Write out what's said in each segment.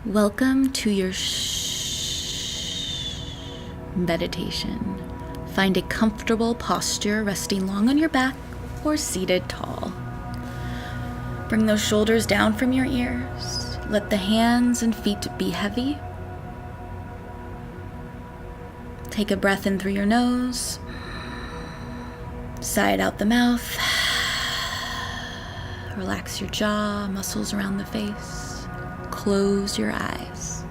Welcome to your Shhhh meditation. Find a comfortable posture resting long on your back or seated tall. Bring those shoulders down from your ears. Let the hands and feet be heavy. Take a breath in through your nose. Sigh it out the mouth. Relax your jaw, muscles around the face. Close your eyes.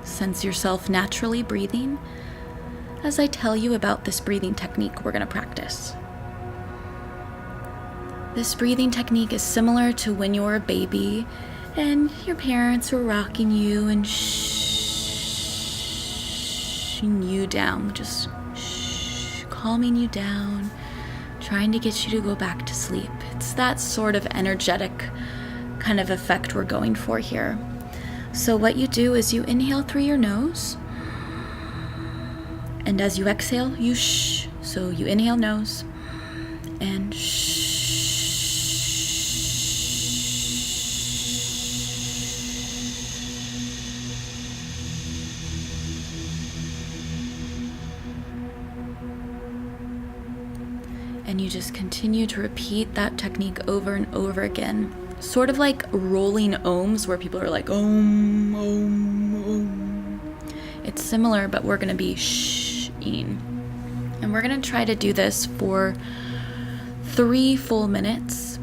Sense yourself naturally breathing as I tell you about this breathing technique we're going to practice. This breathing technique is similar to when you're a baby and your parents were rocking you and shhhing you down, just calming you down, trying to get you to go back to sleep. It's that sort of energetic kind of effect we're going for here. So what you do is you inhale through your nose, and as you exhale, you shh. So you inhale nose, and shh. And you just continue to repeat that technique over and over again. Sort of like rolling ohms where people are like, om, om, om. It's similar, but we're going to be shhing. And we're going to try to do this for 3 full minutes.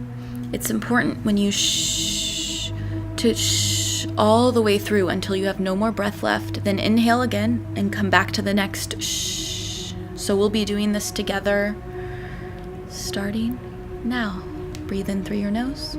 It's important when you shh to shh all the way through until you have no more breath left. Then inhale again and come back to the next shh. So we'll be doing this together. Starting now. Breathe in through your nose.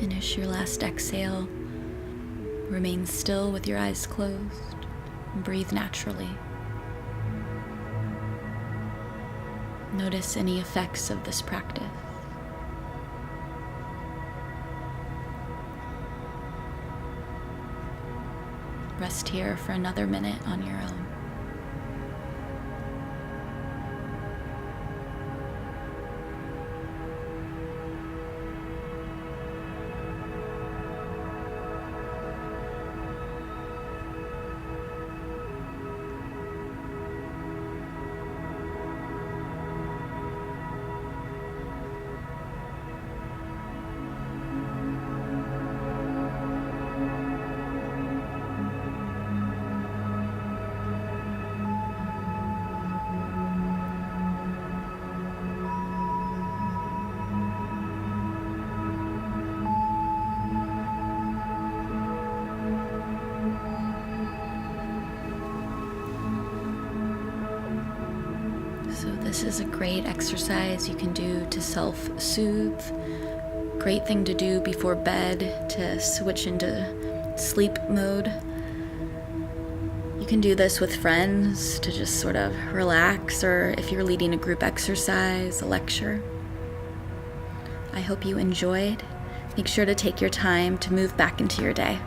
Finish your last exhale. Remain still with your eyes closed and breathe naturally. Notice any effects of this practice. Rest here for another minute on your own. So this is a great exercise you can do to self-soothe. Great thing to do before bed to switch into sleep mode. You can do this with friends to just sort of relax, or if you're leading a group exercise, a lecture. I hope you enjoyed. Make sure to take your time to move back into your day.